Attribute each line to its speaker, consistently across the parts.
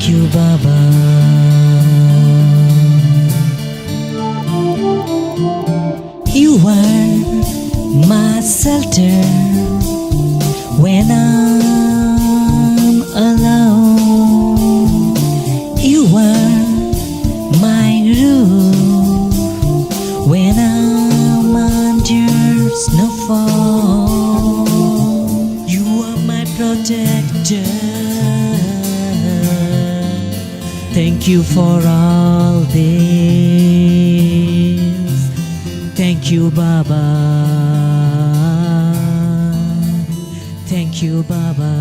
Speaker 1: Thank you, Baba. You are my shelter when I'm alone. You are my roof when I'm under snowfall. You are my protector. Thank you for all this. Thank you, Baba. Thank you, Baba.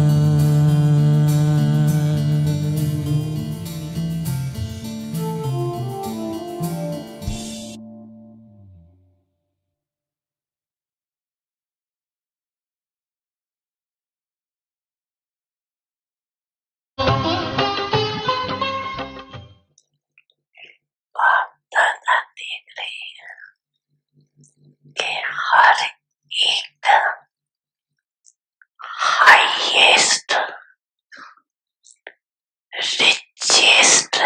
Speaker 2: हर एक highest richest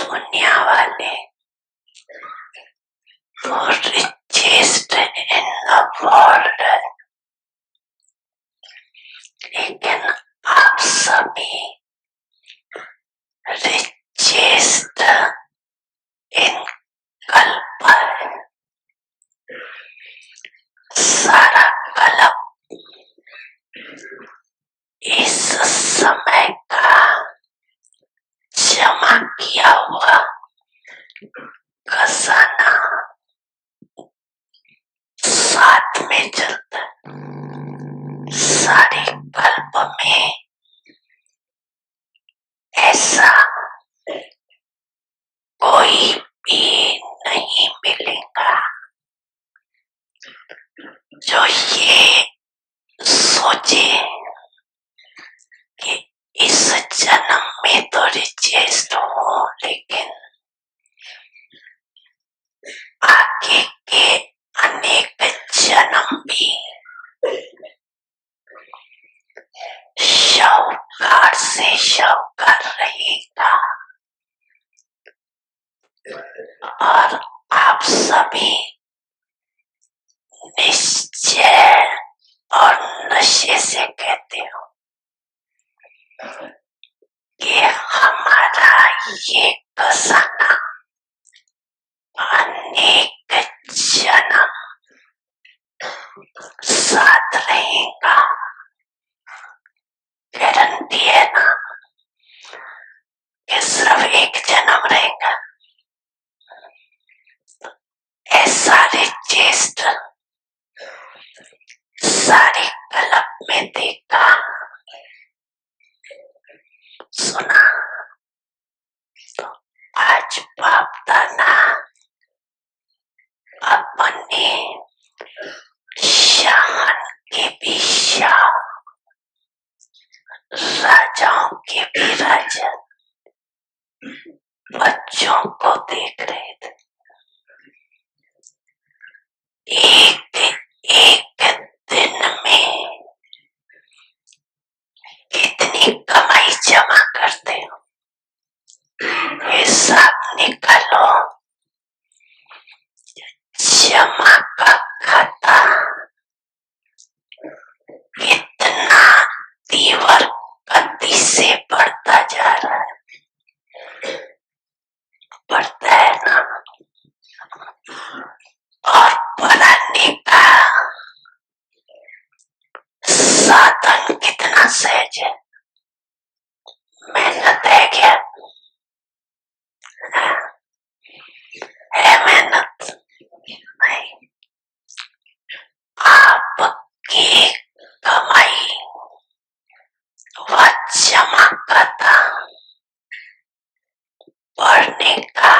Speaker 2: दुनिया वाले वो richest in the world, लेकिन आप सभी richest इन कल्प है। सारा कल्प इस समय का जमा किया हुआ खजाना साथ में चलता है। सारे कल्प में ऐसा कोई भी नहीं मिलेगा जो ये सोचे कि इस जन्म में तो रिचेस्ट हूँ, लेकिन आगे के अनेक जन्म भी शाहूकार से शाहूकार रहेगा। और आप सभी निश्चय और नशे से कहते हो कि हमारा ये खजाना अनेक जन्म साथ रहेगा। गारंटी है ना कि सिर्फ एक जन्म रहेगा? ऐसा रिचेस्ट सारे कल्प में देखा, सुना, तो आज बाप दादा अपने शान के भी शाह, राजाओं के भी राजा बच्चों को देख रहे थे। एक एक दिन में कितनी कमाई जमा करते हो, हिसाब निकालो। जमा का खाता कितना तीव्र गति से बढ़ता जा रहा है, बढ़ता है ना। और बढ़ाने का साधन कितना सहज है। मेहनत है क्या? है मेहनत? नहीं। आपकी कमाई व जमा खाता बढ़ने का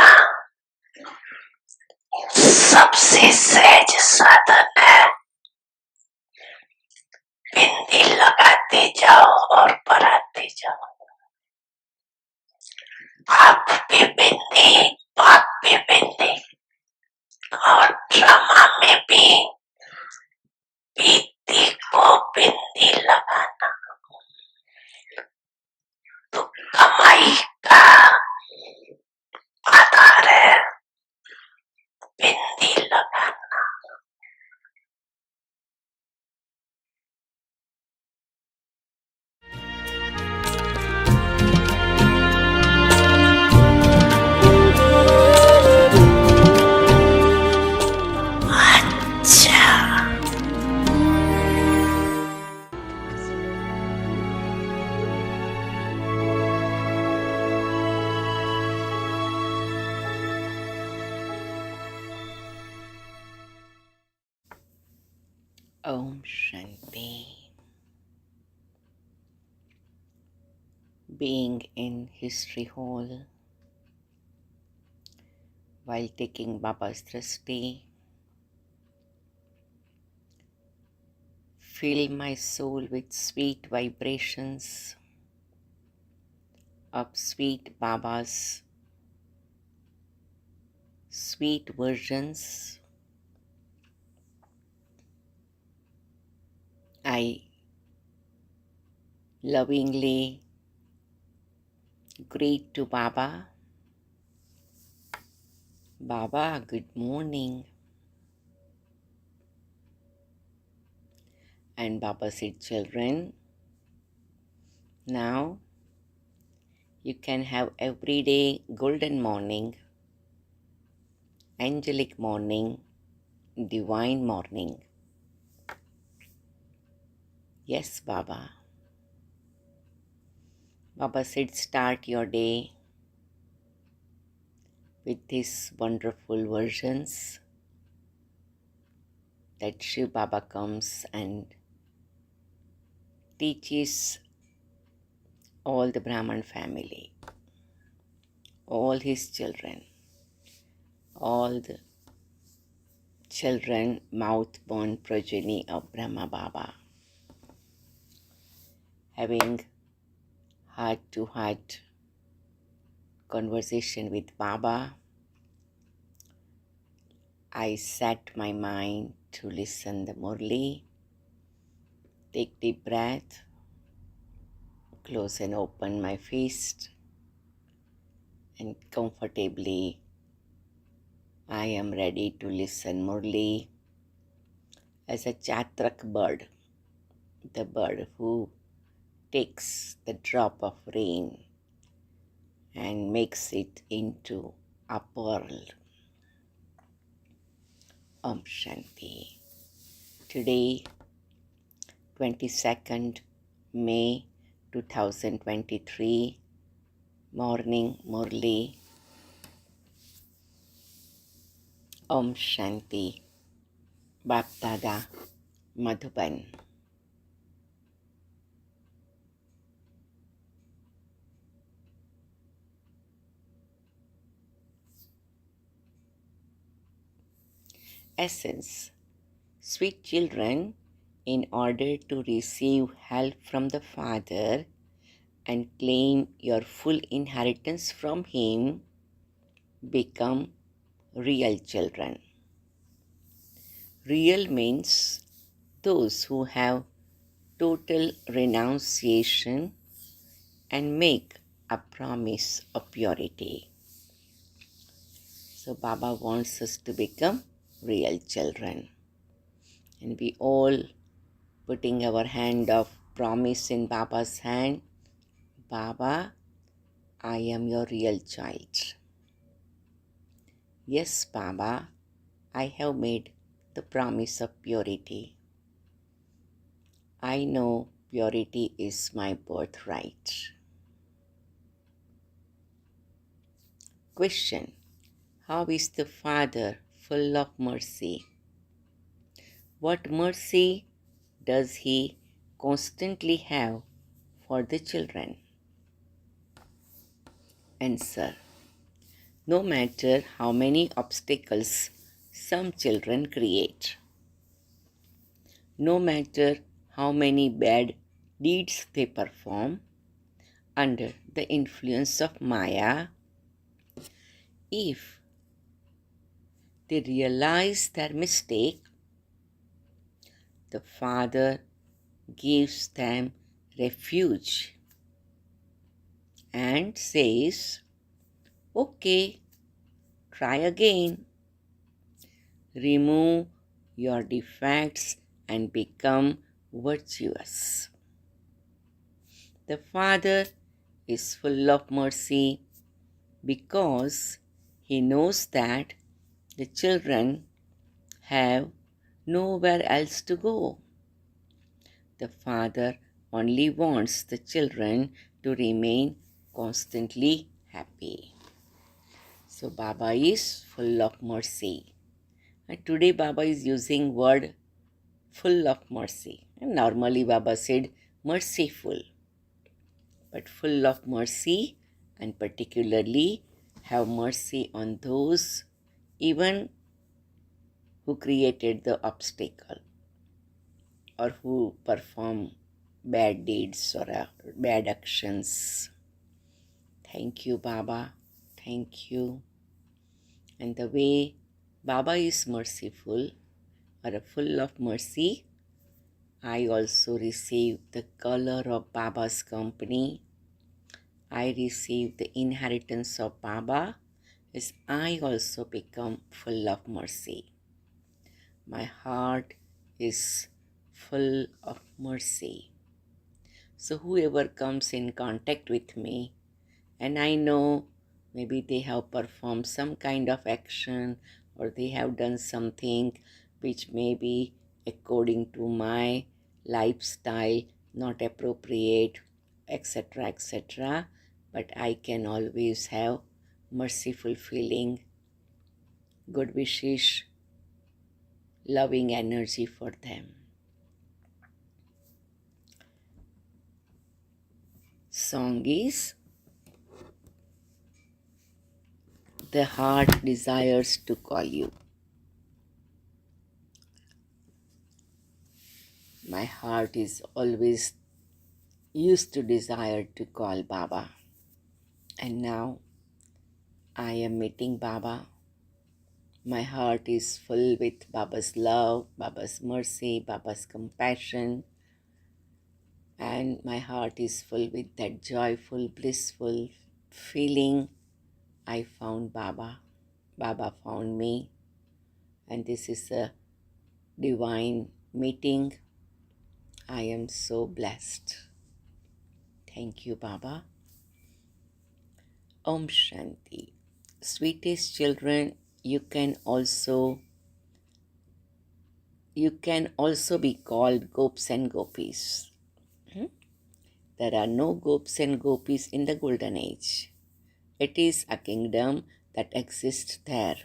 Speaker 2: सबसे सहज साधन है। बिंदी लगाते जाओ और बढ़ाते जाओ। आप भी बिंदी, बाप भी बिंदी, और ड्रामा में भी बीती को बिंदी लगाना। Shanti. Being in History Hall while taking Baba's drishti, fill my soul with sweet vibrations of sweet Baba's sweet versions. I lovingly greet to Baba. Baba, good morning. And Baba said, children, now you can have everyday golden morning, angelic morning, divine morning. Yes, Baba. Baba said, start your day with these wonderful versions that Shiv Baba comes and teaches all the Brahman family, all his children, all the children, mouth-born progeny of Brahma Baba, having heart-to-heart conversation with Baba. I set my mind to listen the Murli. Take deep breath, close and open my fist, and comfortably I am ready to listen Murli as a chatrak bird, the bird who takes the drop of rain and makes it into a pearl. Om Shanti. Today, 22nd May 2023, morning Murli. Om Shanti. Bapdada Madhuban. Essence. Sweet children, in order to receive help from the Father and claim your full inheritance from Him, become real children. Real means those who have total renunciation and make a promise of purity. So Baba wants us to become real children. And we all putting our hand of promise in Baba's hand. Baba, I am your real child. Yes, Baba, I have made the promise of purity. I know purity is my birthright. Question. How is the Father full of mercy? What mercy does He constantly have for the children? Answer. No matter how many obstacles some children create, no matter how many bad deeds they perform under the influence of Maya, if they realize their mistake, the Father gives them refuge and says, okay, try again. Remove your defects and become virtuous. The Father is full of mercy because He knows that the children have nowhere else to go. The Father only wants the children to remain constantly happy. So Baba is full of mercy. And today Baba is using word full of mercy. And normally Baba said merciful, but full of mercy, and particularly have mercy on those even who created the obstacle or who perform bad deeds or bad actions. Thank you, Baba. Thank you. And the way Baba is merciful or full of mercy, I also receive the color of Baba's company. I receive the inheritance of Baba as I also become full of mercy. My heart is full of mercy. So whoever comes in contact with me, and I know maybe they have performed some kind of action or they have done something which may be according to my lifestyle not appropriate, etc., etc., but I can always have merciful feeling, good wishes, loving energy for them. Song is The Heart Desires to Call You. My heart is always used to desire to call Baba, and now I am meeting Baba. My heart is full with Baba's love, Baba's mercy, Baba's compassion, and my heart is full with that joyful, blissful feeling. I found Baba, Baba found me, and this is a divine meeting. I am so blessed. Thank you, Baba. Om Shanti. Sweetest children, you can also be called gopis and gopis. There are no gopis and gopis in the golden age. It is a kingdom that exists there.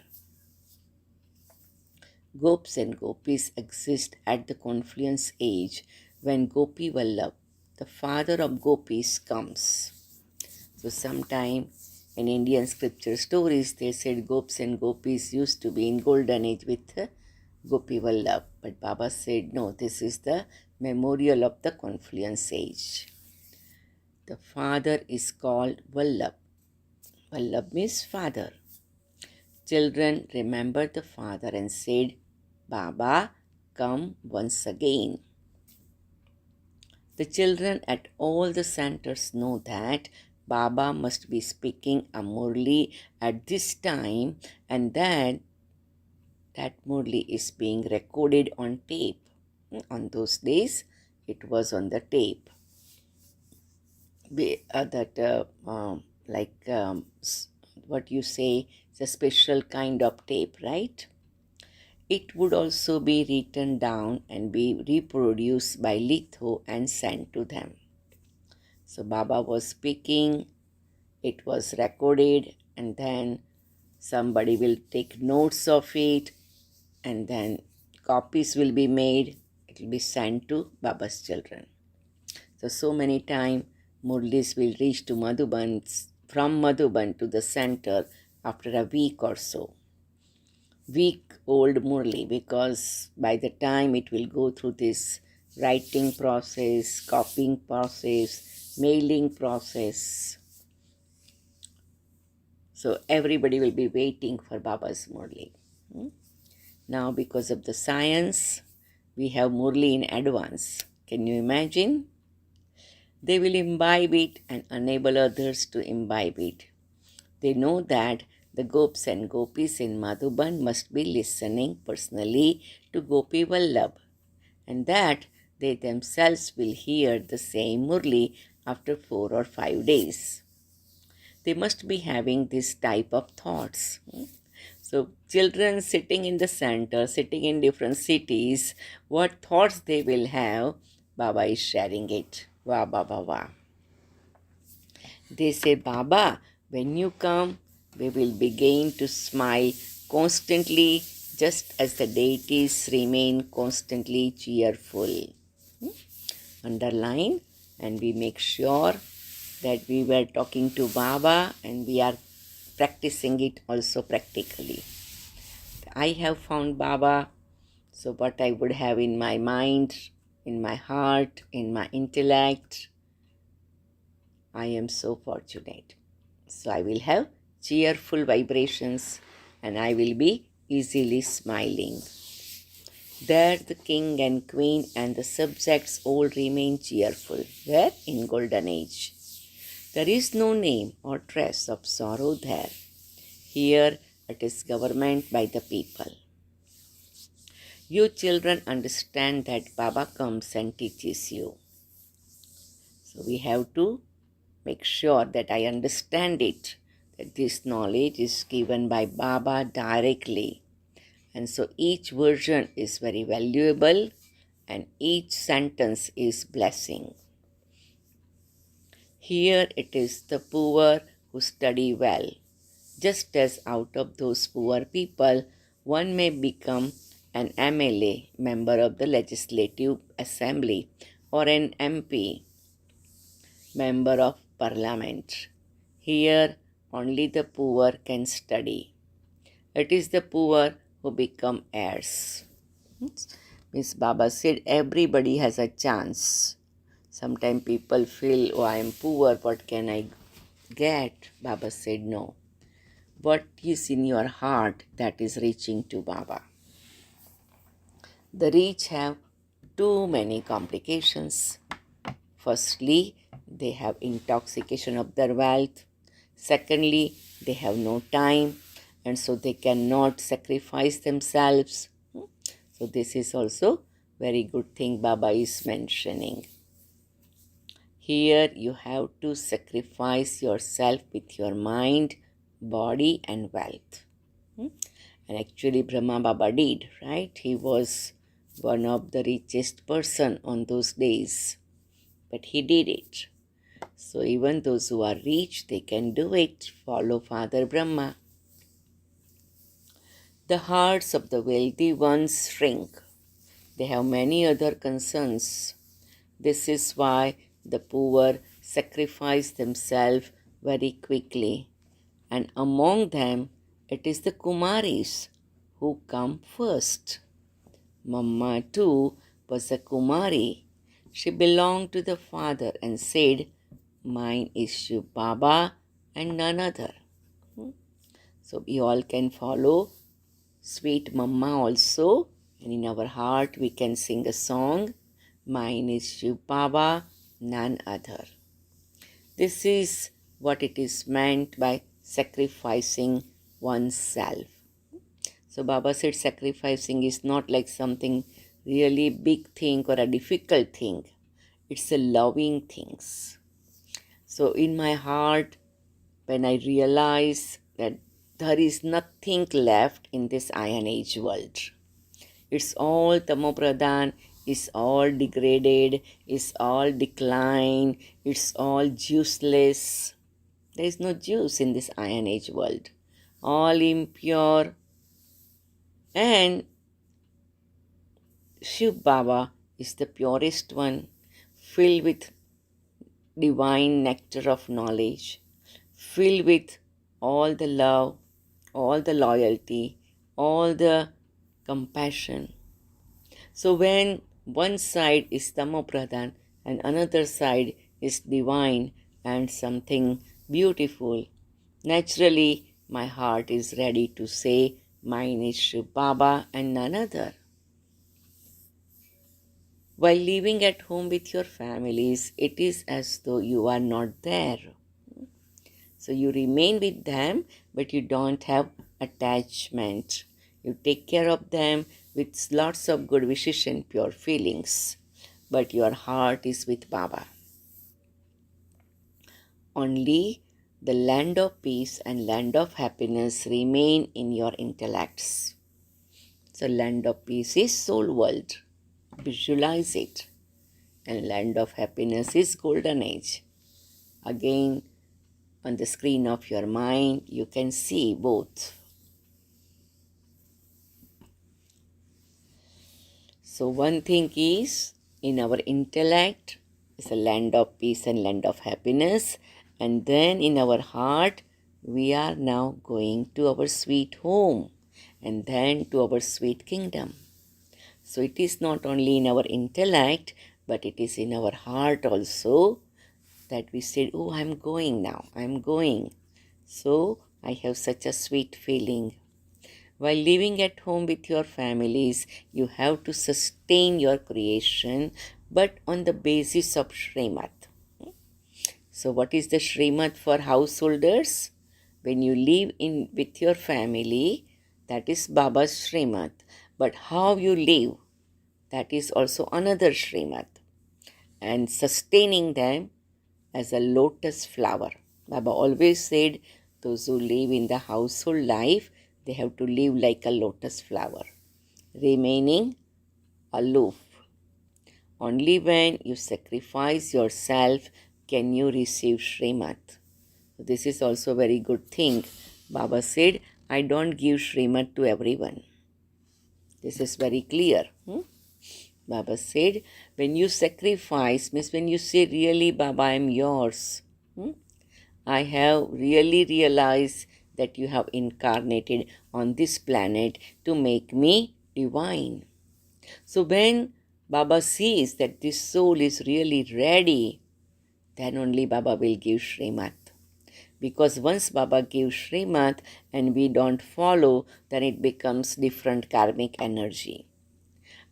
Speaker 2: Gopis and gopis exist at the confluence age when Gopi Vallabh, the father of gopis, comes. So sometime in Indian scripture stories, they said gopis and gopis used to be in golden age with Gopi Vallabh. But Baba said, no, this is the memorial of the confluence age. The father is called Vallabh. Vallabh means father. Children remembered the father and said, Baba, come once again. The children at all the centers know that Baba must be speaking a Murli at this time, and that Murli is being recorded on tape. On those days, it was on the tape. What you say, it's a special kind of tape, right? It would also be written down and be reproduced by litho and sent to them. So Baba was speaking, it was recorded, and then somebody will take notes of it, and then copies will be made. It will be sent to Baba's children. So many times Murlis will reach to Madhuban, from Madhuban to the center after a week or so. Week-old Murli, because by the time it will go through this writing process, copying process, mailing process, so everybody will be waiting for Baba's Murli. Now because of the science, we have Murli in advance. Can you imagine? They will imbibe it and enable others to imbibe it. They know that the gopis and gopis in Madhuban must be listening personally to Gopi Vallabh, and that they themselves will hear the same Murli after 4 or 5 days. They must be having this type of thoughts. So children sitting in the center, sitting in different cities, what thoughts they will have, Baba is sharing it. Wah, Baba, wah. They say, Baba, when you come, we will begin to smile constantly just as the deities remain constantly cheerful. Underline, and we make sure that we were talking to Baba and we are practicing it also practically. I have found Baba, so what I would have in my mind, in my heart, in my intellect, I am so fortunate. So I will have cheerful vibrations and I will be easily smiling. There the king and queen and the subjects all remain cheerful. Where? In golden age. There is no name or trace of sorrow there. Here it is government by the people. You children understand that Baba comes and teaches you. So we have to make sure that I understand it, that this knowledge is given by Baba directly. And so each version is very valuable and each sentence is blessing. Here it is the poor who study well. Just as out of those poor people, one may become an MLA, member of the Legislative Assembly, or an MP, member of Parliament. Here only the poor can study. It is the poor who become heirs. Miss Baba said everybody has a chance. Sometimes people feel, oh, I am poor, what can I get? Baba said, no. What is in your heart, that is reaching to Baba. The rich have too many complications. Firstly, they have intoxication of their wealth. Secondly, they have no time and so they cannot sacrifice themselves. So this is also very good thing Baba is mentioning. Here you have to sacrifice yourself with your mind, body and wealth. And actually Brahma Baba did, right? He was one of the richest person on those days. But he did it. So even those who are rich, they can do it. Follow Father Brahma. The hearts of the wealthy ones shrink. They have many other concerns. This is why the poor sacrifice themselves very quickly. And among them, it is the Kumaris who come first. Mamma too was a Kumari. She belonged to the father and said, mine is Shiv Baba and none other. So we all can follow sweet Mamma also. And in our heart we can sing a song, mine is Shiv Baba, none other. This is what it is meant by sacrificing oneself. So Baba said sacrificing is not like something really big thing or a difficult thing. It's a loving things. So in my heart, when I realize that there is nothing left in this Iron Age world, it's all tamopradhan, it's all degraded, it's all decline, it's all juiceless. There is no juice in this Iron Age world. All impure. And Shiv Baba is the purest one, filled with divine nectar of knowledge, filled with all the love, all the loyalty, all the compassion. So when one side is tamopradhan and another side is divine and something beautiful, naturally my heart is ready to say, mine is Shiv Baba and none other. While living at home with your families, it is as though you are not there. So you remain with them, but you don't have attachment. You take care of them with lots of good wishes and pure feelings, but your heart is with Baba. Only the land of peace and land of happiness remain in your intellects. So land of peace is soul world. Visualize it. And land of happiness is golden age. Again, on the screen of your mind, you can see both. So one thing is, in our intellect is a land of peace and land of happiness, and then in our heart we are now going to our sweet home and then to our sweet kingdom. So it is not only in our intellect, but it is in our heart also that we said, oh, I'm going now, I'm going. So I have such a sweet feeling. While living at home with your families, you have to sustain your creation, but on the basis of Srimad. So, what is the Srimad for householders? When you live in with your family, that is Baba's Srimad. But how you live, that is also another Srimad. And sustaining them as a lotus flower. Baba always said those who live in the household life, they have to live like a lotus flower, remaining aloof. Only when you sacrifice yourself can you receive Srimad. This is also a very good thing. Baba said, I don't give Srimad to everyone. This is very clear. Baba said, when you sacrifice, means when you say, really, Baba, I am yours. I have really realized that you have incarnated on this planet to make me divine. So when Baba sees that this soul is really ready, then only Baba will give Srimad. Because once Baba gives Srimad and we don't follow, then it becomes different karmic energy.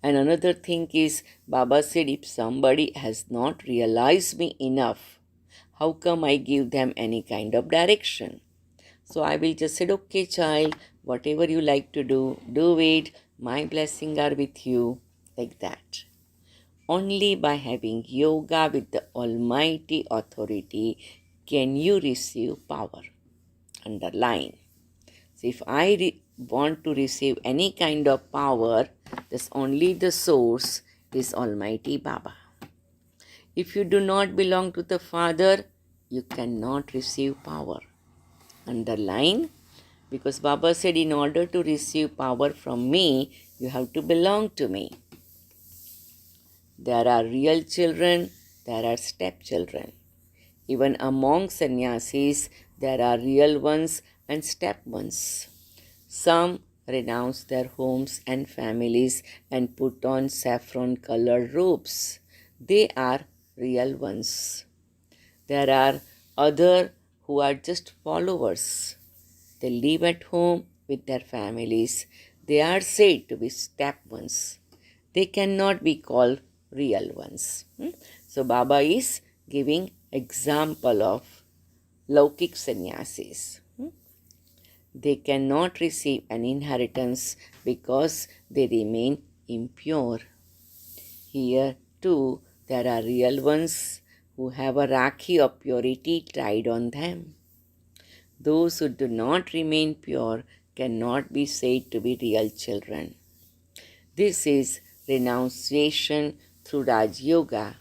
Speaker 2: And another thing is, Baba said, if somebody has not realized me enough, how come I give them any kind of direction? So I will just say, okay, child, whatever you like to do it. My blessings are with you, like that. Only by having yoga with the Almighty authority can you receive power. Underline. So if I want to receive any kind of power, this only the source is Almighty Baba. If you do not belong to the Father, you cannot receive power. Underline, because Baba said, in order to receive power from me, you have to belong to me. There are real children, there are stepchildren. Even among sannyasis, there are real ones and step ones. Some renounce their homes and families and put on saffron colored robes. They are real ones. There are other who are just followers. They live at home with their families. They are said to be step ones. They cannot be called real ones. So Baba is giving example of Laukik sannyasis. They cannot receive an inheritance because they remain impure. Here too there are real ones who have a rakhi of purity tied on them. Those who do not remain pure cannot be said to be real children. This is renunciation through Raj Yoga,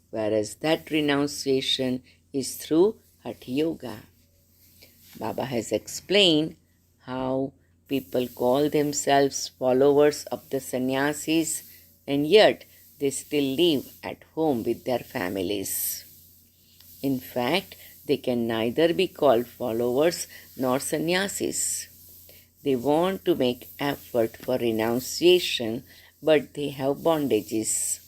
Speaker 2: whereas that renunciation is through Hatha Yoga. Baba has explained how people call themselves followers of the sannyasis and yet they still live at home with their families. In fact, they can neither be called followers nor sannyasis. They want to make effort for renunciation, but they have bondages.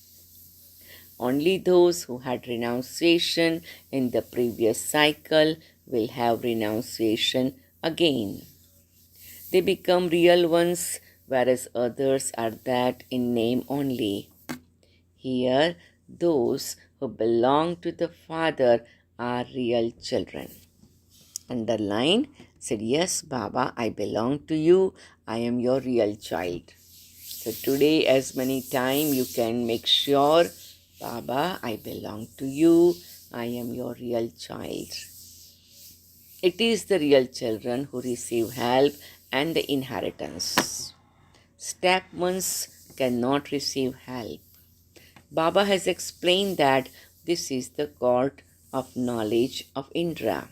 Speaker 2: Only those who had renunciation in the previous cycle will have renunciation again. They become real ones, whereas others are that in name only. Here, those who belong to the Father are real children. Underline, said, yes, Baba, I belong to you. I am your real child. So today, as many times you can make sure, Baba, I belong to you. I am your real child. It is the real children who receive help and the inheritance. Step ones cannot receive help. Baba has explained that this is the court of knowledge of Indra.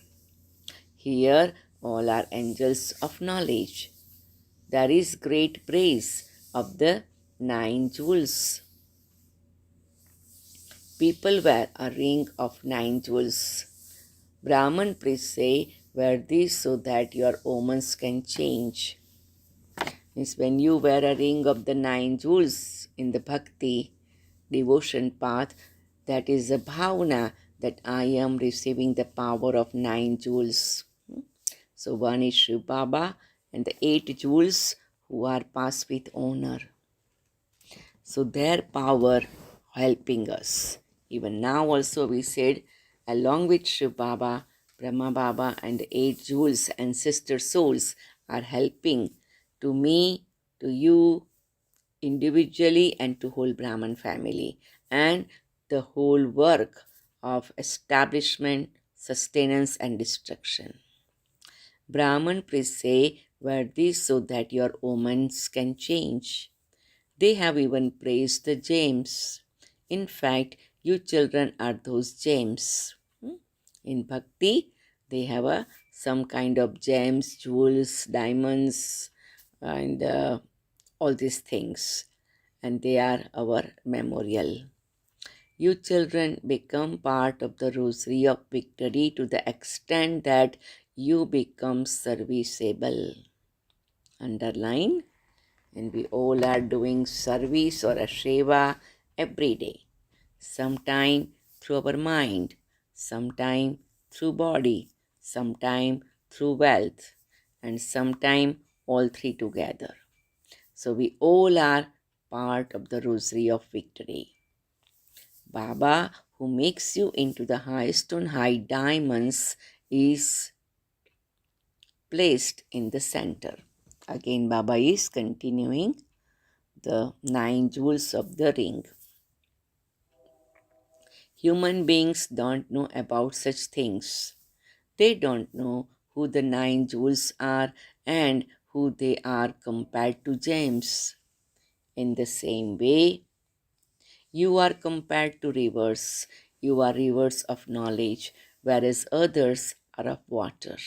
Speaker 2: Here all are angels of knowledge. There is great praise of the 9 jewels. People wear a ring of 9 jewels. Brahman priests say, wear these so that your omens can change. Means when you wear a ring of the 9 jewels in the bhakti devotion path, that is a bhavana that I am receiving the power of 9 jewels. So one is Shiv Baba and the 8 jewels who are passed with honor. So their power helping us. Even now also we said, along with Shiv Baba, Brahma Baba and the 8 jewels and sister souls are helping to me, to you individually and to whole Brahman family and the whole work of establishment, sustenance and destruction. Brahman priests say, wear this so that your omens can change. They have even praised the gems. In fact, you children are those gems. In bhakti, they have some kind of gems, jewels, diamonds, and all these things. And they are our memorial. You children become part of the rosary of victory to the extent that you become serviceable. Underline, and we all are doing service or a seva every day. Sometime through our mind, sometime through body, sometime through wealth, and sometime all three together. So we all are part of the rosary of victory. Baba, who makes you into the highest on high diamonds, is placed in the center. Again, Baba is continuing the 9 jewels of the ring. Human beings don't know about such things. They don't know who the 9 jewels are and who they are compared to gems. In the same way, you are compared to rivers. You are rivers of knowledge, whereas others are of water.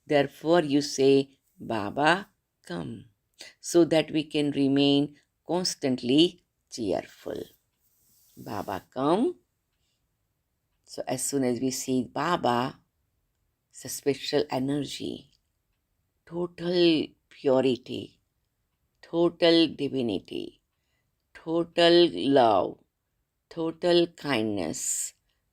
Speaker 2: Therefore, you say, Baba, come, so that we can remain constantly cheerful. Baba, come. So, as soon as we see Baba, it's a special energy, total purity, total divinity, total love, total kindness,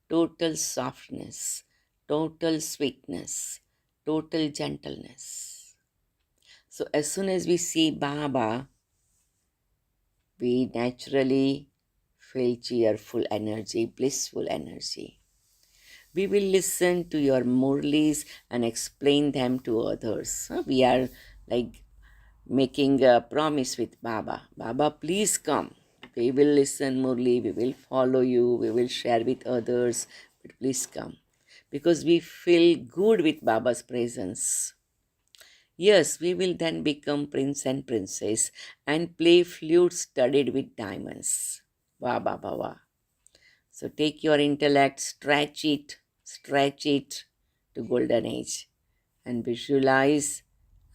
Speaker 2: total softness, total sweetness, total gentleness. So, as soon as we see Baba, we naturally feel cheerful energy, blissful energy. We will listen to your Murlis and explain them to others. We are like making a promise with Baba. Baba, please come. We will listen Murli, we will follow you, we will share with others, but please come. Because we feel good with Baba's presence. Yes, we will then become prince and princess and play flute studded with diamonds. Wah, bah, bah, wah. So take your intellect, stretch it to golden age and visualize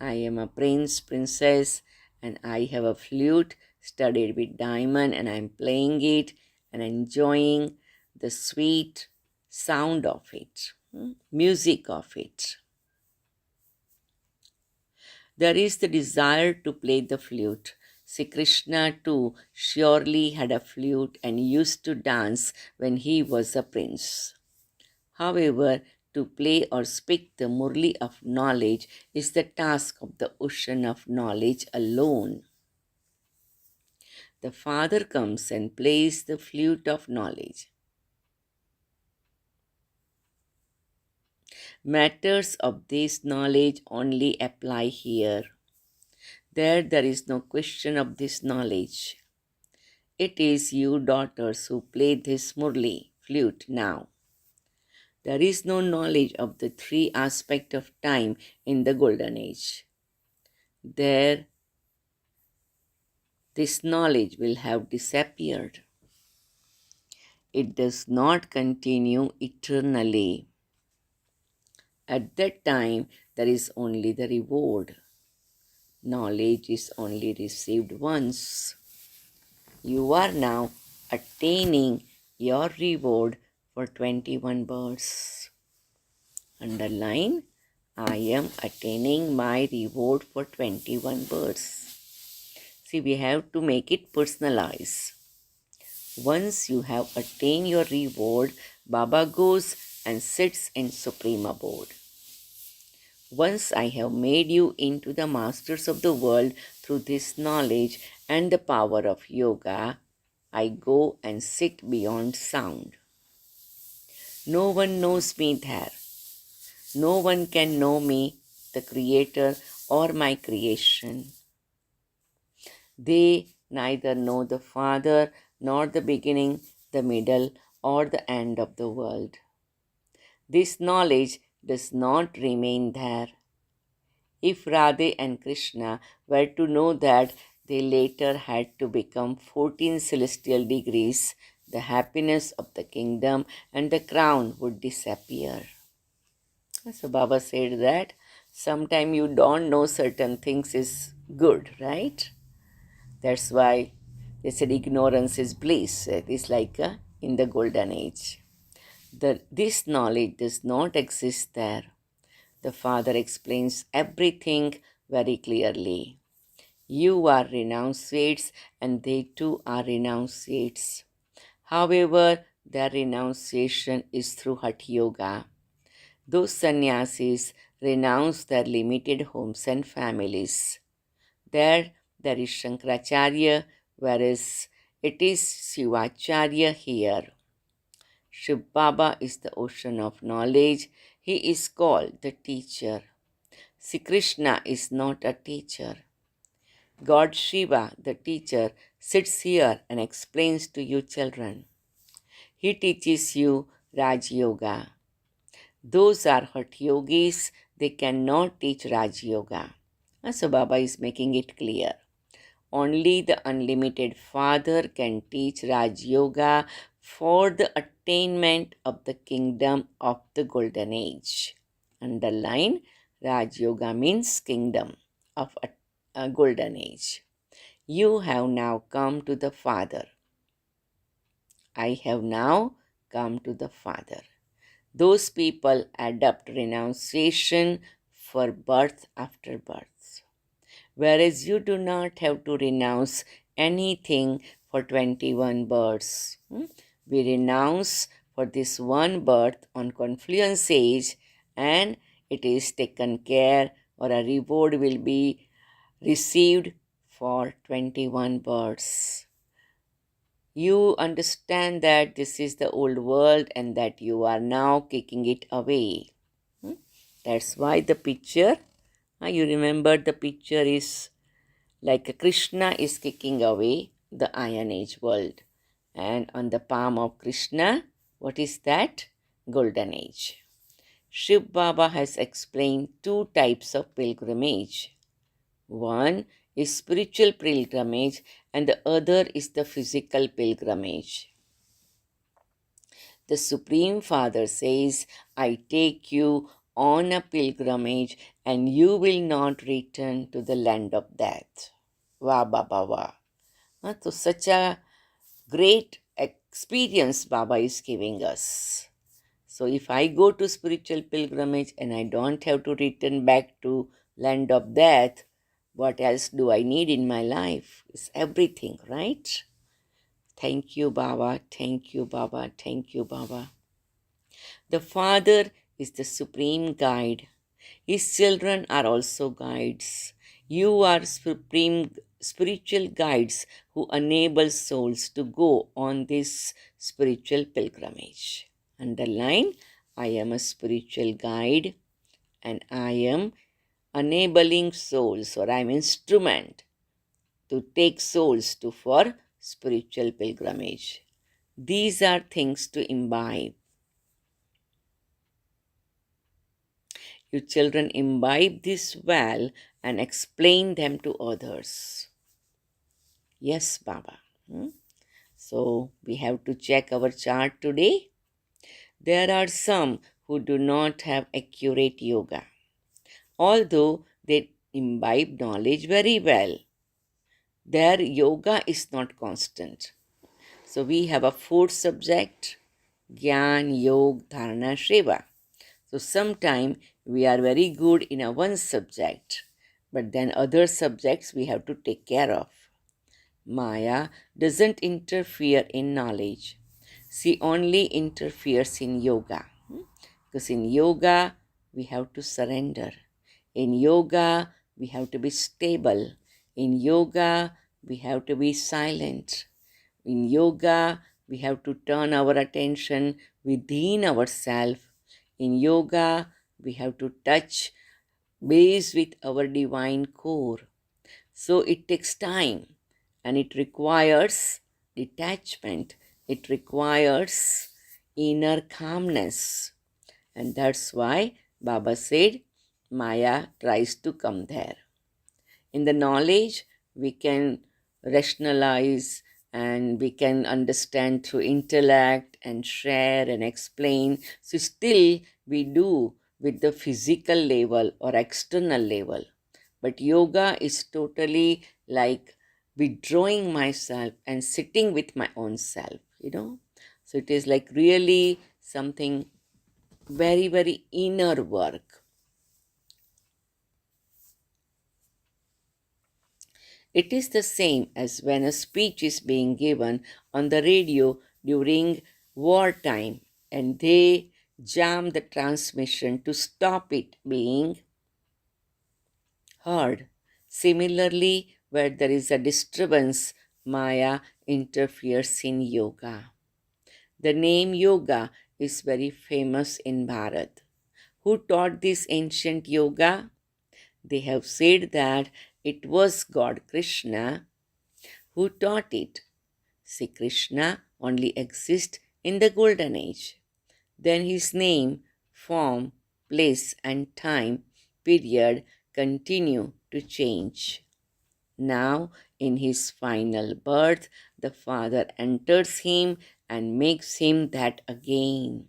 Speaker 2: I am a prince, princess, and I have a flute studded with diamond and I'm playing it and enjoying the sweet sound of it, music of it. There is the desire to play the flute. Sri Krishna too surely had a flute and used to dance when he was a prince. However, to play or speak the Murli of knowledge is the task of the ocean of knowledge alone. The Father comes and plays the flute of knowledge. Matters of this knowledge only apply here. There is no question of this knowledge. It is you daughters who play this Murli flute now. There is no knowledge of the three aspects of time in the golden age. There, this knowledge will have disappeared. It does not continue eternally. At that time, there is only the reward. Knowledge is only received once. You are now attaining your reward for 21 births. Underline, I am attaining my reward for 21 births. See, we have to make it personalized. Once you have attained your reward, Baba goes and sits in supreme abode. Once I have made you into the masters of the world through this knowledge and the power of yoga, I go and sit beyond sound. No one knows me there. No one can know me, the Creator, or my creation. They neither know the Father nor the beginning, the middle, or the end of the world. This knowledge does not remain there. If Radhe and Krishna were to know that they later had to become 14 celestial degrees, the happiness of the kingdom and the crown would disappear. So Baba said that sometime you don't know certain things is good, right? That's why they said ignorance is bliss. It is like in the golden age. This knowledge does not exist there. The Father explains everything very clearly. You are renunciates and they too are renunciates. However, their renunciation is through Hatha Yoga. Those sannyasis renounce their limited homes and families. There is Shankaracharya, whereas it is Shivacharya here. Shiv Baba is the ocean of knowledge. He is called the teacher. Sri Krishna is not a teacher. God Shiva, the teacher, sits here and explains to you children. He teaches you Raj Yoga. Those are Hatha Yogis, they cannot teach Raj Yoga. So Baba is making it clear. Only the unlimited Father can teach Raj Yoga for the attainment of the kingdom of the golden age. Underline, Raj Yoga means kingdom of a golden age. You have now come to the Father. I have now come to the Father. Those people adopt renunciation for birth after birth, whereas you do not have to renounce anything for 21 births. We renounce for this one birth on confluence age and it is taken care or a reward will be received for 21 births. You understand that this is the old world and that you are now kicking it away. That's why the picture, you remember the picture is like Krishna is kicking away the Iron Age world. And on the palm of Krishna, what is that? Golden Age. Shiv Baba has explained two types of pilgrimage. One is spiritual pilgrimage and the other is the physical pilgrimage. The Supreme Father says, I take you on a pilgrimage and you will not return to the land of death. Wah Baba wah. So such a great experience Baba is giving us. So if I go to spiritual pilgrimage and I don't have to return back to land of death, what else do I need in my life? It's everything, right? Thank you, Baba. Thank you, Baba. Thank you, Baba. The Father is the supreme guide. His children are also guides. You are supreme spiritual guides who enable souls to go on this spiritual pilgrimage. Underline, I am a spiritual guide and I am enabling souls or I am instrument to take souls to for spiritual pilgrimage. These are things to imbibe. You children imbibe this well and explain them to others. Yes, Baba. So we have to check our chart today. There are some who do not have accurate yoga. Although they imbibe knowledge very well. Their yoga is not constant. So we have a fourth subject, Gyan, Yog, Dharana, Shiva. So sometime we are very good in a one subject, but then other subjects we have to take care of. Maya doesn't interfere in knowledge. She only interferes in yoga. Because in yoga, we have to surrender. In yoga, we have to be stable. In yoga, we have to be silent. In yoga, we have to turn our attention within ourselves. In yoga, we have to touch base with our divine core. So it takes time and it requires detachment, it requires inner calmness. And that's why Baba said Maya tries to come there. In the knowledge, we can rationalize and we can understand through intellect and share and explain. So, still, we do with the physical level or external level. But yoga is totally like withdrawing myself and sitting with my own self. So, it is like really something very, very inner work. It is the same as when a speech is being given on the radio during wartime and they jam the transmission to stop it being heard. Similarly, where there is a disturbance, Maya interferes in yoga. The name yoga is very famous in Bharat. Who taught this ancient yoga? They have said that it was God Krishna who taught it. See, Krishna only exists in the golden age. Then his name, form, place, and time period continue to change. Now, in his final birth, the Father enters him and makes him that again.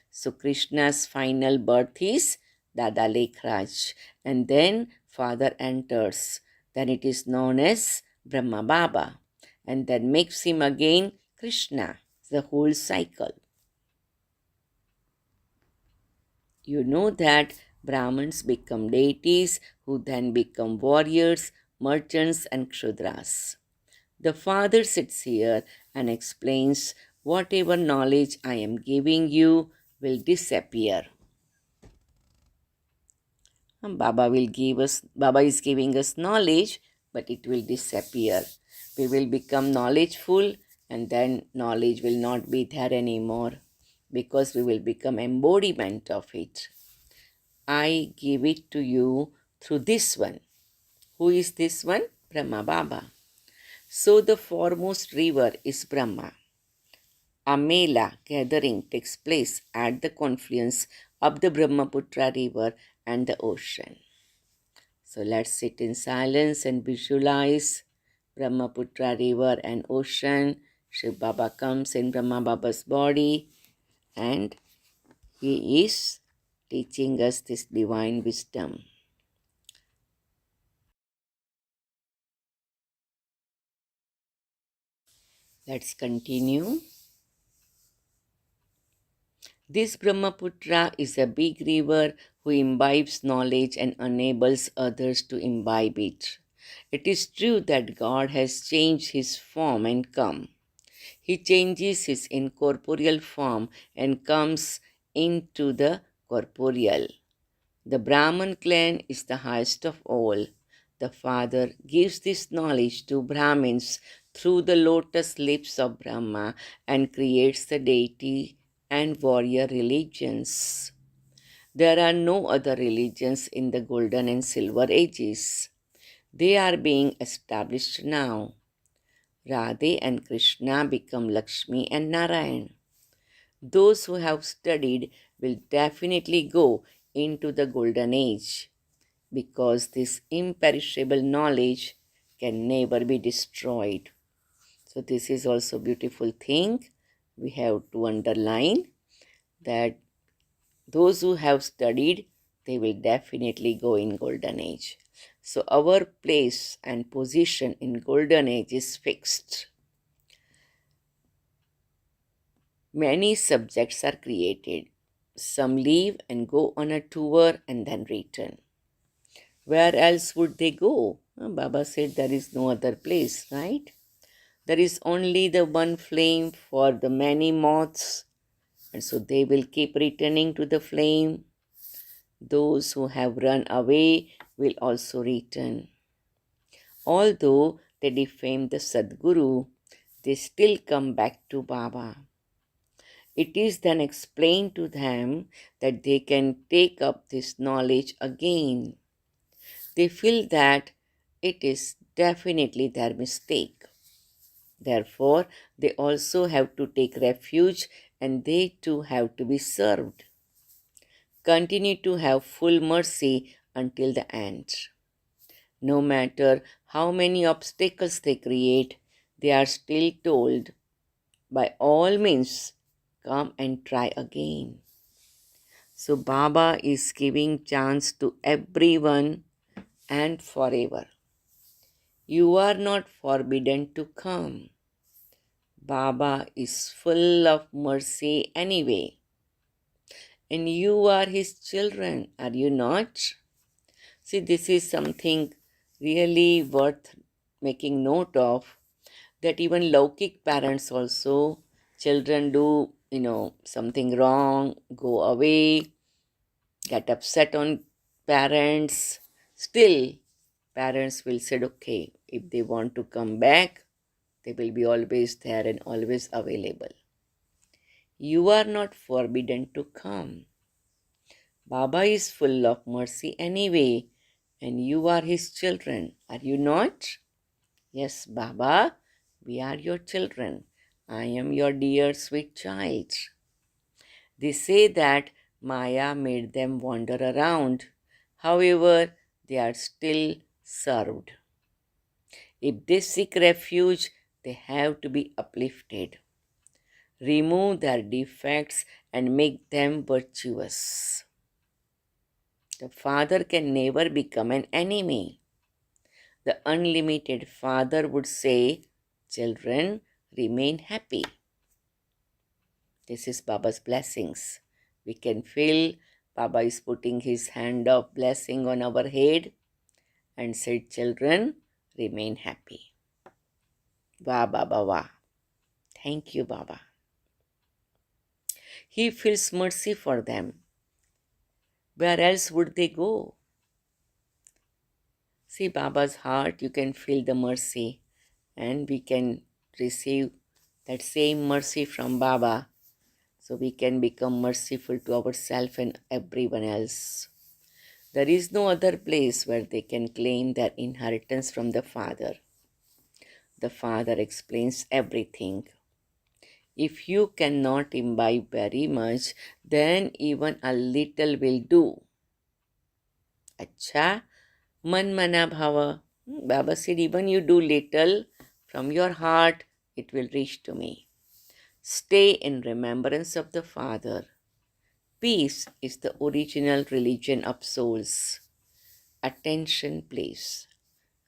Speaker 2: So Krishna's final birth is Dada Lekhraj, and then Father enters. Then it is known as Brahma Baba, and then makes him again Krishna, the whole cycle. You know that Brahmins become deities who then become warriors, merchants, and Kshudras. The Father sits here and explains whatever knowledge I am giving you will disappear. Baba is giving us knowledge, but it will disappear. We will become knowledgeful and then knowledge will not be there anymore because we will become embodiment of it. I give it to you through this one. Who is this one? Brahma Baba. So the foremost river is Brahma. A Mela gathering takes place at the confluence of the Brahmaputra river and the ocean. So let's sit in silence and visualize Brahmaputra river and ocean. Shiv Baba comes in Brahma Baba's body and he is teaching us this divine wisdom. Let's continue. This Brahmaputra is a big river who imbibes knowledge and enables others to imbibe it. It is true that God has changed his form and come. He changes his incorporeal form and comes into the corporeal. The Brahman clan is the highest of all. The Father gives this knowledge to Brahmins through the lotus lips of Brahma and creates the deity and warrior religions. There are no other religions in the golden and silver ages. They are being established now. Radhe and Krishna become Lakshmi and Narayan. Those who have studied will definitely go into the golden age because this imperishable knowledge can never be destroyed. So this is also a beautiful thing. We have to underline that those who have studied they will definitely go in golden age. So our place and position in golden age is fixed. Many subjects are created. Some leave and go on a tour and then return. Where else would they go? Baba said there is no other place, right? There is only the one flame for the many moths, and so they will keep returning to the flame. Those who have run away will also return. Although they defame the Sadguru, they still come back to Baba. It is then explained to them that they can take up this knowledge again. They feel that it is definitely their mistake. Therefore, they also have to take refuge and they too have to be served. Continue to have full mercy until the end. No matter how many obstacles they create, they are still told, by all means, come and try again. So Baba is giving chance to everyone and forever. You are not forbidden to come. Baba is full of mercy anyway. And you are his children, are you not? See, this is something really worth making note of, that even Laukik parents also, children do, something wrong, go away, get upset on parents. Still, parents will say, okay, if they want to come back, they will be always there and always available. You are not forbidden to come. Baba is full of mercy anyway, and you are his children, are you not? Yes, Baba, we are your children. I am your dear sweet child. They say that Maya made them wander around. However, they are still served. If they seek refuge, they have to be uplifted. Remove their defects and make them virtuous. The father can never become an enemy. The unlimited father would say, children, remain happy. This is Baba's blessings. We can feel Baba is putting his hand of blessing on our head and said, children, remain happy. Wah, Baba, wah. Thank you, Baba. He feels mercy for them. Where else would they go? See Baba's heart, you can feel the mercy, and we can receive that same mercy from Baba, so we can become merciful to ourselves and everyone else. There is no other place where they can claim their inheritance from the Father. The Father explains everything. If you cannot imbibe very much, then even a little will do. Acha, man mana bhava. Baba said, even you do little from your heart, it will reach to me. Stay in remembrance of the Father. Peace is the original religion of souls. Attention, please.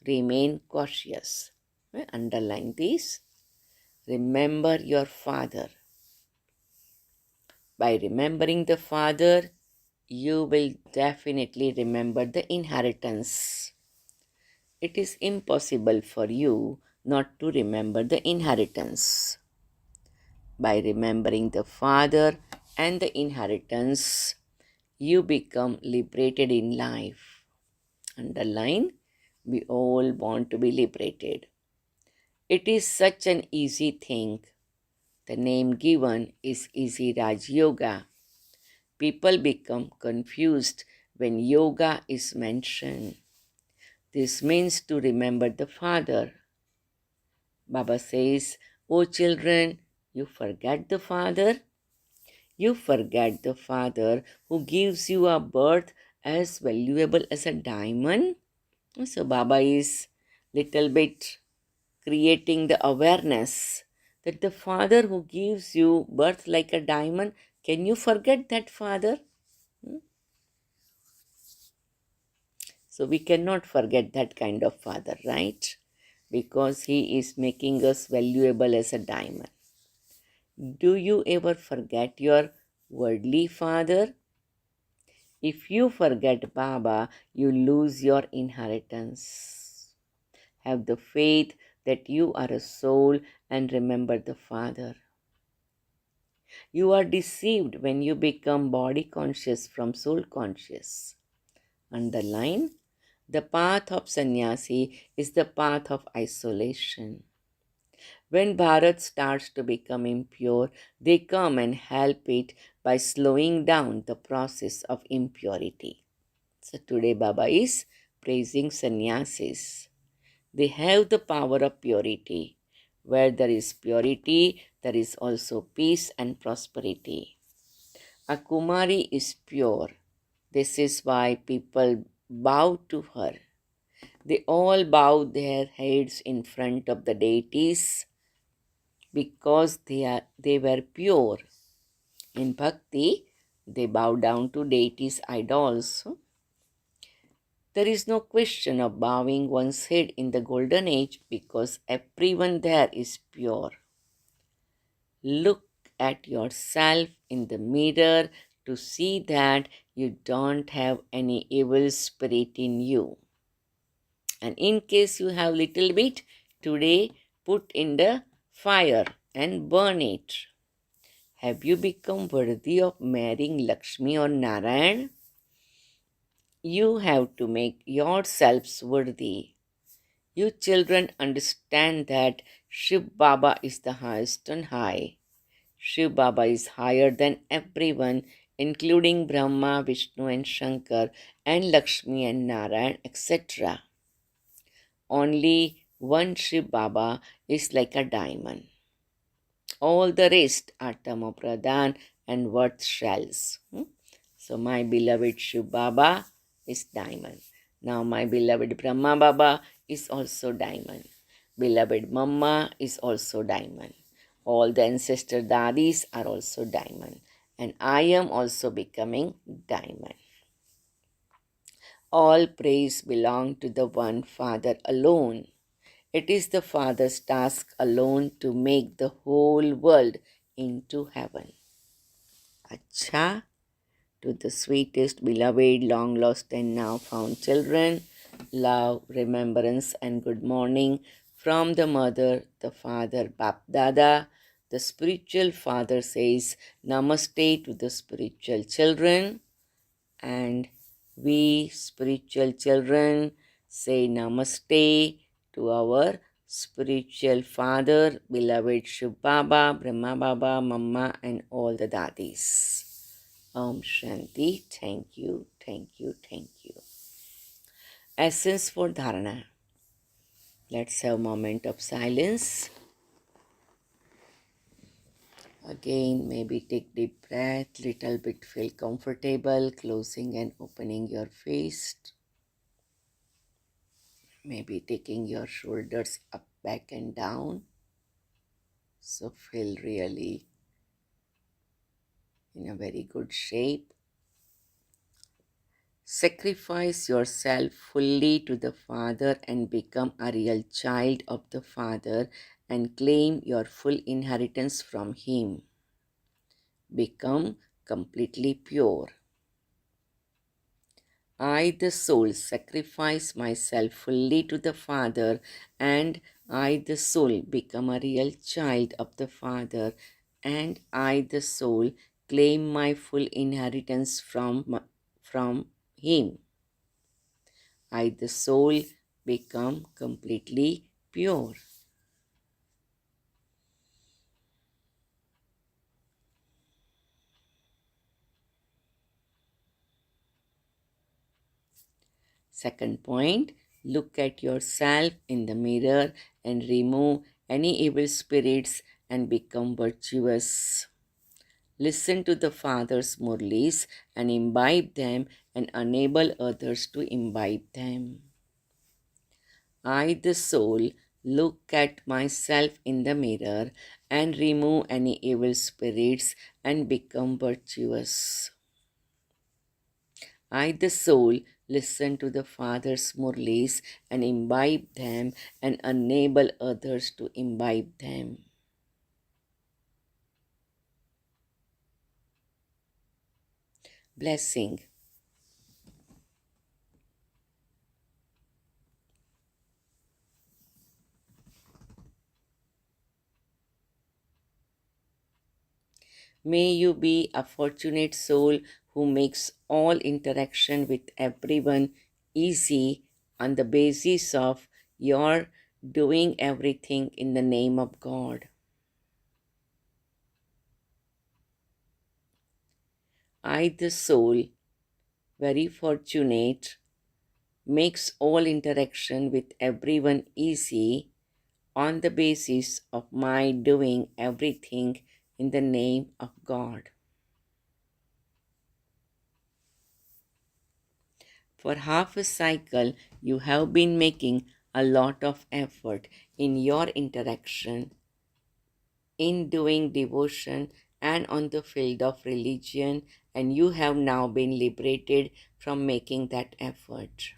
Speaker 2: Remain cautious. Underline this. Remember your Father. By remembering the Father, you will definitely remember the inheritance. It is impossible for you not to remember the inheritance. By remembering the Father and the inheritance, you become liberated in life. Underline, we all want to be liberated. It is such an easy thing. The name given is Easy Raj Yoga. People become confused when yoga is mentioned. This means to remember the Father. Baba says, "O children, you forget the Father? You forget the Father who gives you a birth as valuable as a diamond?" So Baba is little bit creating the awareness that the Father who gives you birth like a diamond, can you forget that Father? So we cannot forget that kind of father, right? Because he is making us valuable as a diamond. Do you ever forget your worldly father? If you forget Baba, you lose your inheritance. Have the faith that you are a soul and remember the Father. You are deceived when you become body conscious from soul conscious. Underline, the path of sannyasi is the path of isolation. When Bharat starts to become impure, they come and help it by slowing down the process of impurity. So today Baba is praising sannyasis. They have the power of purity. Where there is purity, there is also peace and prosperity. A Kumari is pure. This is why people bow to her. They all bow their heads in front of the deities because they were pure. In bhakti, they bow down to deities' idols. There is no question of bowing one's head in the golden age because everyone there is pure. Look at yourself in the mirror to see that you don't have any evil spirit in you. And in case you have little bit, today put in the fire and burn it. Have you become worthy of marrying Lakshmi or Narayan? You have to make yourselves worthy. You children understand that Shiv Baba is the highest on high. Shiv Baba is higher than everyone, including Brahma, Vishnu, and Shankar, and Lakshmi and Narayan, etc. Only one Shiv Baba is like a diamond. All the rest are Tamopradhan and worth shells. So my beloved Shiv Baba is diamond. Now my beloved Brahma Baba is also diamond. Beloved Mama is also diamond. All the ancestor dadis are also diamond. And I am also becoming diamond. All praise belong to the one Father alone. It is the Father's task alone to make the whole world into heaven. Acha, to the sweetest, beloved, long lost, and now found children, love, remembrance, and good morning from the mother, the father, Bap Dada. The spiritual father says Namaste to the spiritual children, and we spiritual children say Namaste to our spiritual father, beloved Shiv Baba, Brahma Baba, Mama, and all the dadis. Om Shanti. Thank you, thank you, thank you. Essence for Dharana. Let's have a moment of silence. Again, maybe take deep breath, little bit feel comfortable, closing and opening your face. Maybe taking your shoulders up, back and down. So feel really in a very good shape. Sacrifice yourself fully to the Father and become a real child of the Father and claim your full inheritance from Him. Become completely pure. I, the soul, sacrifice myself fully to the Father, and I, the soul, become a real child of the Father, and I, the soul, claim my full inheritance from Him. I, the soul, become completely pure. Second point, look at yourself in the mirror and remove any evil spirits and become virtuous. Listen to the Father's Murlis and imbibe them and enable others to imbibe them. I, the soul, look at myself in the mirror and remove any evil spirits and become virtuous. I, the soul, Listen to the Father's Murlis and imbibe them and enable others to imbibe them. Blessing. May you be a fortunate soul who makes all interaction with everyone easy on the basis of your doing everything in the name of God. I, the soul, very fortunate, makes all interaction with everyone easy on the basis of my doing everything in the name of God. For half a cycle, you have been making a lot of effort in your interaction, in doing devotion, and on the field of religion, and you have now been liberated from making that effort.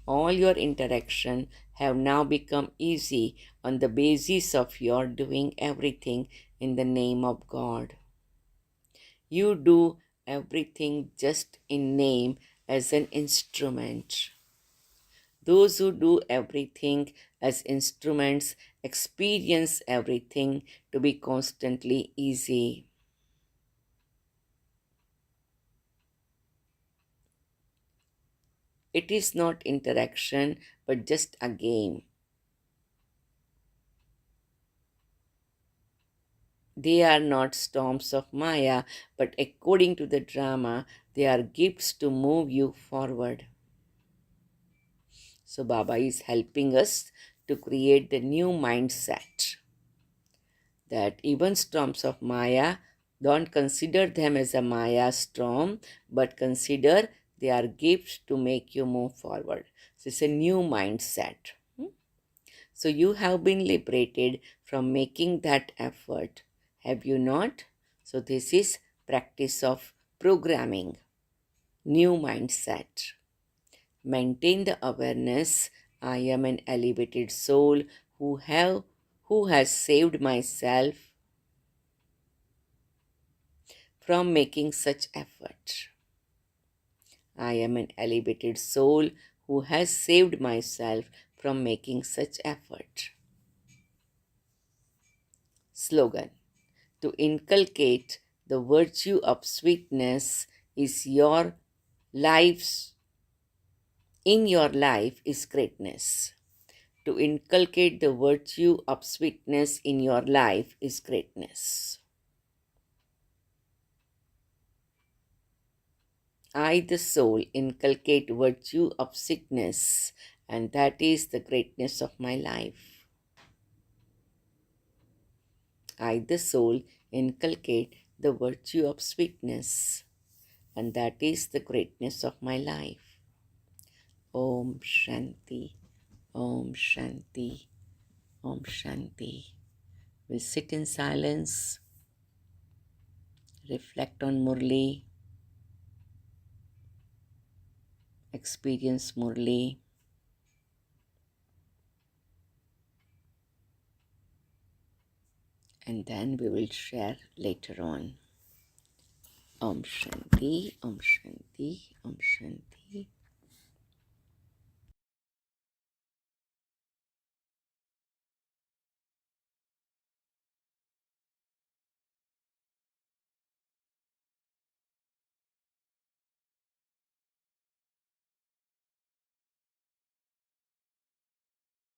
Speaker 2: All your interaction have now become easy on the basis of your doing everything in the name of God. You do everything just in name as an instrument. Those who do everything as instruments experience everything to be constantly easy. It is not interaction, but just a game. They are not storms of Maya, but according to the drama, they are gifts to move you forward. So, Baba is helping us to create the new mindset that even storms of Maya, don't consider them as a Maya storm, but consider they are gifts to make you move forward. So, it's a new mindset. So, you have been liberated from making that effort, have you not? So, this is practice of programming, new mindset. Maintain the awareness. I am an elevated soul who has saved myself from making such effort. I am an elevated soul who has saved myself from making such effort. Slogan: to inculcate the virtue of sweetness is your life's in your life is greatness. To inculcate the virtue of sweetness in your life is greatness. I, the soul, inculcate virtue of sickness, and that is the greatness of my life. I, the soul, inculcate the virtue of sweetness, and that is the greatness of my life. Om Shanti, Om Shanti, Om Shanti. We'll sit in silence, reflect on Murli, experience Murli, and then we will share later on. Om Shanti, Om Shanti, Om Shanti.